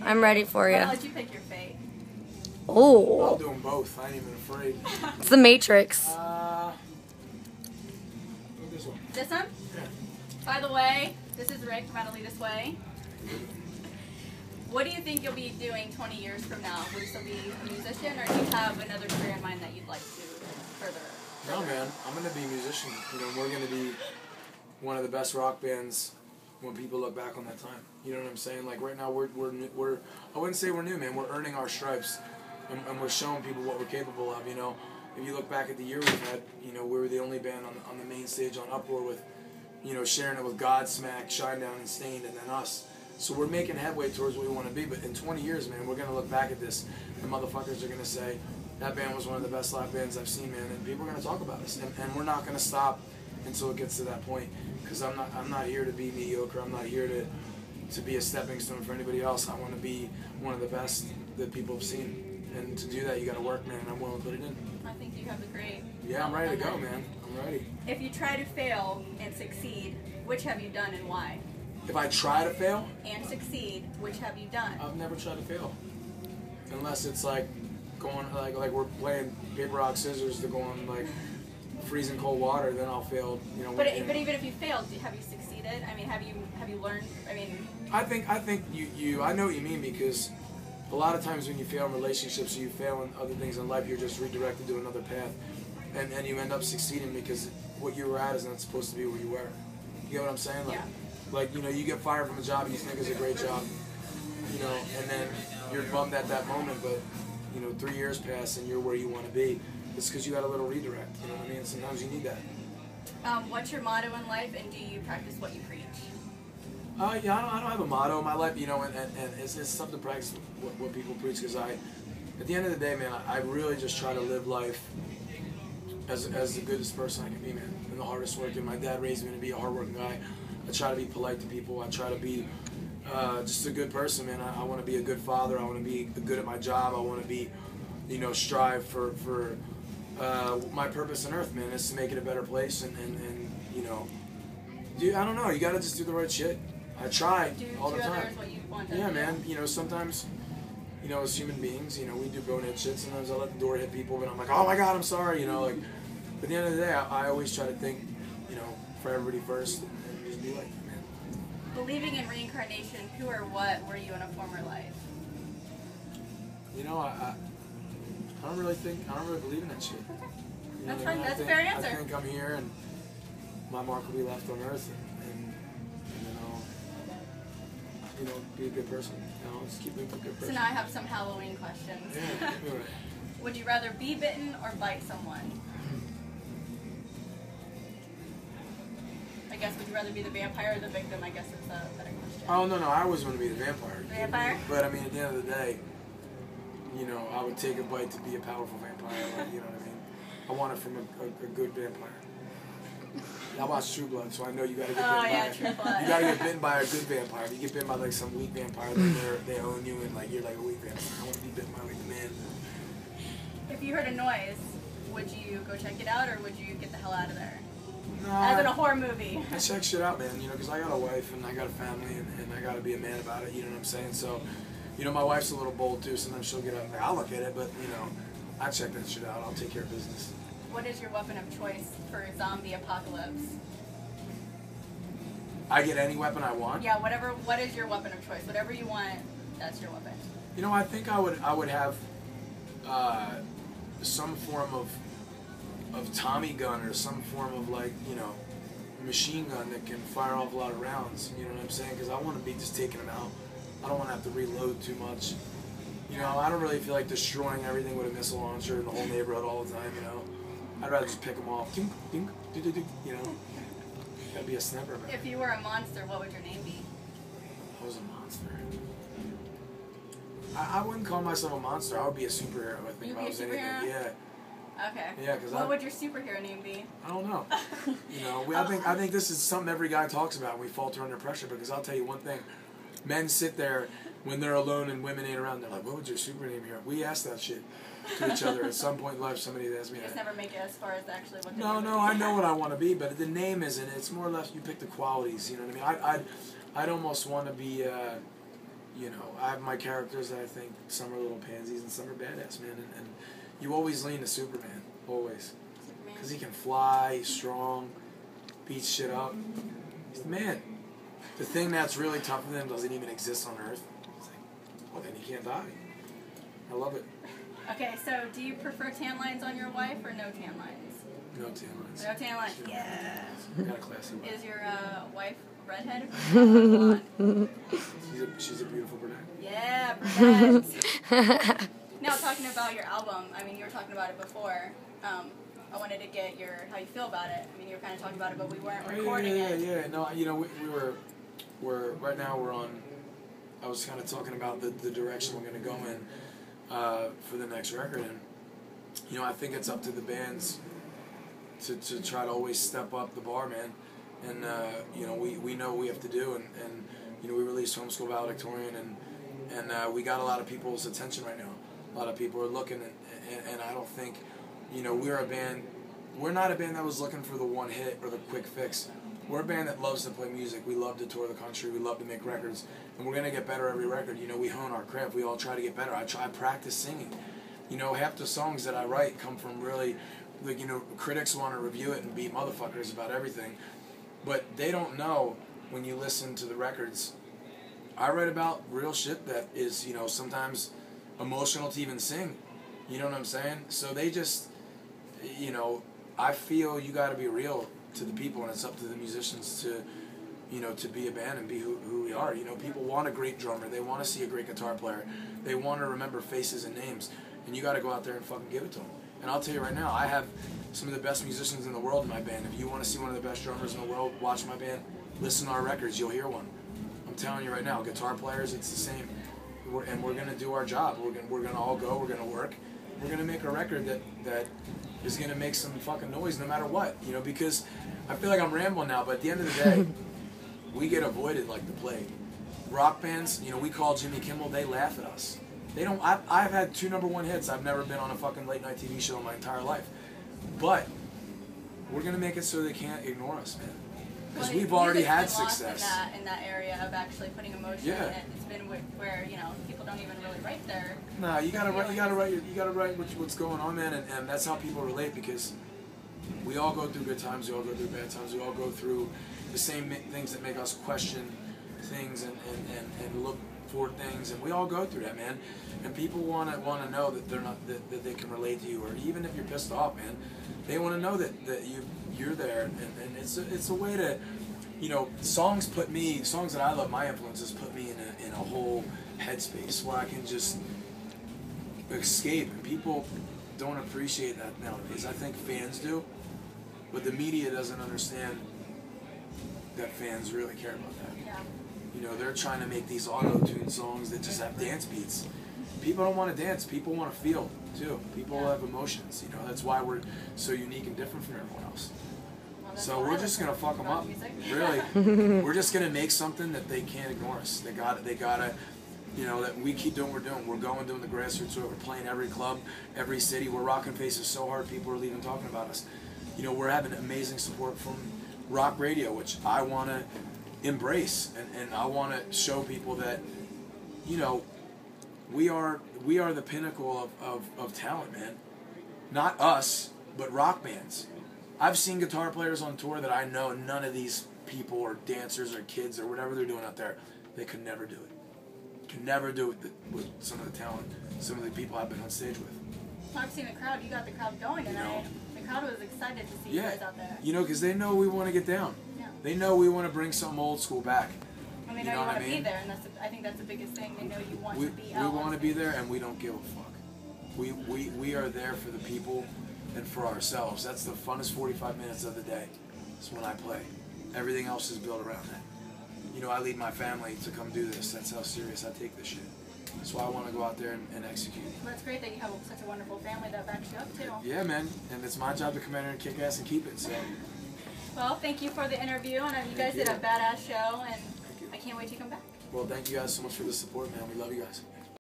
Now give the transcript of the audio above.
I'm ready for you. I'll let you pick your fate. Oh. I'll do them both. I ain't even afraid. It's the Matrix. This one. This one? Yeah. By the way, this is Rick of Adelitas Way. What do you think you'll be doing 20 years from now? Will you still be a musician, or do you have another career in mind that you'd like to further? No, man. I'm going to be a musician. You know, we're going to be one of the best rock bands when people look back on that time. You know what I'm saying? Like, right now, we're I wouldn't say we're new, man. We're earning our stripes, and we're showing people what we're capable of, you know. If you look back at the year we've had, you know, we were the only band on the main stage on Uproar with, you know, sharing it with Godsmack, Shinedown, and Stained, and then us. So we're making headway towards what we want to be. But in 20 years, man, we're going to look back at this, and motherfuckers are going to say, that band was one of the best live bands I've seen, man. And people are going to talk about us. And we're not going to stop until it gets to that point. Because I'm not here to be mediocre. I'm not here to be a stepping stone for anybody else. I want to be one of the best that people have seen. And to do that, you got to work, man, and I'm willing to put it in. I think you have a great... Yeah, I'm ready to go, man. I'm ready. If you try to fail and succeed, which have you done and why? If I try to fail? And succeed, which have you done? I've never tried to fail. Unless it's like going, like we're playing paper, rock, scissors to go on, like, freezing cold water, then I'll fail, you know. But even if you failed, have you succeeded? I mean, have you learned? I mean... I think I know what you mean, because a lot of times when you fail in relationships or you fail in other things in life, you're just redirected to another path. And you end up succeeding because what you were at is not supposed to be where you were. You get what I'm saying? Like, yeah. Like, you know, you get fired from a job you think is a great job, you know, and then you're bummed at that moment, but, you know, 3 years pass and you're where you want to be. It's because you had a little redirect, you know what I mean? Sometimes you need that. What's your motto in life, and do you practice what you preach? Yeah, I don't have a motto in my life, you know, and it's tough to practice what people preach, because at the end of the day, man, I really just try to live life as the goodest person I can be, man, and the hardest working. My dad raised me to be a hardworking guy. I try to be polite to people. I try to be just a good person, man. I want to be a good father. I want to be good at my job. I want to be, you know, strive for my purpose on earth, man, is to make it a better place, and you know, dude, I don't know. You got to just do the right shit. I try all the time. What you want yeah, man. You know, sometimes, you know, as human beings, you know, we do bonehead shit. Sometimes I let the door hit people, but I'm like, oh my God, I'm sorry. You know, like, but at the end of the day, I always try to think, you know, for everybody first, and just be like that, man. Believing in reincarnation, who or what were you in a former life? You know, I don't really believe in that shit. Okay. You That's know fine. I mean? That's a fair answer. I think I'm here, and my mark will be left on earth, and then I'll, you know, be a good person. You know, just keep being a good person. So now I have some Halloween questions. Yeah, you're right. Would you rather be bitten or bite someone? I guess, would you rather be the vampire or the victim? I guess it's a better question. Oh, no, I always want to be the vampire. Vampire? But, I mean, at the end of the day, you know, I would take a bite to be a powerful vampire. Like, you know what I mean? I want it from a good vampire. I watch True Blood, so I know you gotta get bitten by True Blood. You gotta get bitten by a good vampire. If you get bitten by like some weak vampire, then they own you, and like you're like a weak vampire. I want to be bitten by like the man. If you heard a noise, would you go check it out, or would you get the hell out of there? No, As in a horror movie. I check shit out, man. You know, because I got a wife and I got a family, and I gotta be a man about it. You know what I'm saying? So, you know, my wife's a little bold too. Sometimes she'll get up and like, I'll look at it, but you know, I check that shit out. I'll take care of business. What is your weapon of choice for a zombie apocalypse? I get any weapon I want? Yeah, whatever. What is your weapon of choice? Whatever you want, that's your weapon. You know, I think I would have some form of Tommy gun, or some form of, like, you know, machine gun that can fire off a lot of rounds. You know what I'm saying? Because I want to be just taking them out. I don't want to have to reload too much. You know, I don't really feel like destroying everything with a missile launcher in the whole neighborhood all the time, you know. I'd rather just pick them off. Ding, ding, ding, ding, ding, you know. Gotta be a sniper, man. If you were a monster, what would your name be? I was a monster. I wouldn't call myself a monster. I would be a superhero, I think. You'd If I be a was anything. superhero? Yeah. Okay. Yeah, because what would your superhero name be? I don't know. You know, I think this is something every guy talks about when we falter under pressure, because I'll tell you one thing. Men sit there when they're alone and women ain't around. They're like, what would your super name here? We ask that shit to each other. At some point in life, somebody asked me You just that. never make it as far as actually what No, I know what I want to be, but the name isn't. It's more or less you pick the qualities, you know what I mean? I'd almost want to be, you know, I have my characters that I think some are little pansies and some are badass, man. And you always lean to Superman, always. Because he can fly, he's strong, beats shit up. He's the man. The thing that's really tough for them doesn't even exist on Earth. It's like, well, then he can't die. I love it. Okay, so do you prefer tan lines on your wife or no tan lines? No tan lines. No tan lines. Yeah. Got a classy wife. Is your wife redhead or blonde? She's a beautiful brunette. Yeah, brunette. Now, talking about your album, I mean, you were talking about it before. I wanted to get how you feel about it. I mean, you were kind of talking about it, but we weren't recording it. Yeah. No, you know, we're right now we're on. I was kind of talking about the direction we're going to go in for the next record, and you know, I think it's up to the bands to try to always step up the bar, man. And you know, we know what we have to do, and you know, we released Homeschool Valedictorian, and we got a lot of people's attention right now. A lot of people are looking, and I don't think, you know, we're not a band that was looking for the one hit or the quick fix. We're a band that loves to play music. We love to tour the country. We love to make records, and we're gonna get better every record. You know, we hone our craft. We all try to get better. I practice singing. You know, half the songs that I write come from really, like, you know, critics want to review it and be motherfuckers about everything, but they don't know when you listen to the records. I write about real shit that is, you know, sometimes emotional to even sing. You know what I'm saying? So they just, you know, I feel you got to be real to the people, and it's up to the musicians to, you know, to be a band and be who we are. You know, people want a great drummer. They want to see a great guitar player. They want to remember faces and names, and you got to go out there and fucking give it to them. And I'll tell you right now, I have some of the best musicians in the world in my band. If you want to see one of the best drummers in the world, watch my band, listen to our records, you'll hear one. I'm telling you right now, guitar players, it's the same. And we're going to do our job. We're gonna all go, we're going to work. We're going to make a record that is going to make some fucking noise no matter what. You know, because I feel like I'm rambling now, but at the end of the day, we get avoided like the plague. Rock bands, you know, we call Jimmy Kimmel, they laugh at us. They don't. I've had 2 #1 hits. I've never been on a fucking late night TV show in my entire life. But we're going to make it so they can't ignore us, man. Because we've already had success. In that area of actually putting emotion in it. It's been where, you know, people don't even really write their... No, you gotta write what's going on, man, and that's how people relate, because we all go through good times, we all go through bad times, we all go through the same things that make us question things and look for things, and we all go through that, man. And people wanna know that they're not that they can relate to you, or even if you're pissed off, man, they want to know that you're there, and it's a way to, you know, songs that I love, my influences put me in a whole headspace where I can just escape, and people don't appreciate that nowadays. I think fans do, but the media doesn't understand that fans really care about that. Yeah. You know, they're trying to make these auto-tune songs that just have dance beats. People don't want to dance. People want to feel, too. People have emotions. You know, that's why we're so unique and different from everyone else. Well, so we're just going to fuck them up. Really. We're just going to make something that they can't ignore us. They gotta, you know, that we keep doing what we're doing. We're going doing the grassroots tour. We're playing every club, every city. We're rocking faces so hard people are leaving talking about us. You know, we're having amazing support from rock radio, which I want to embrace, and I want to show people that, you know, we are the pinnacle of talent, man. Not us, but rock bands. I've seen guitar players on tour that I know none of these people or dancers or kids or whatever they're doing out there, they could never do it. Can never do it with some of the talent, some of the people I've been on stage with. I've seen the crowd. You got the crowd going tonight. The crowd was excited to see you guys out there. You know, because they know we want to get down. Yeah. They know we want to bring something old school back. And they know you want to be there, and I think that's the biggest thing. They know you want to be out. We want to be there, and we don't give a fuck. We are there for the people and for ourselves. That's the funnest 45 minutes of the day. It's when I play. Everything else is built around that. You know, I lead my family to come do this. That's how serious I take this shit. That's why I want to go out there and execute. Well, it's great that you have such a wonderful family that backs you up, too. Yeah, man. And it's my job to come in here and kick ass and keep it, so. Well, thank you for the interview, and you guys did a badass show, and I can't wait to come back. Well, thank you guys so much for the support, man. We love you guys.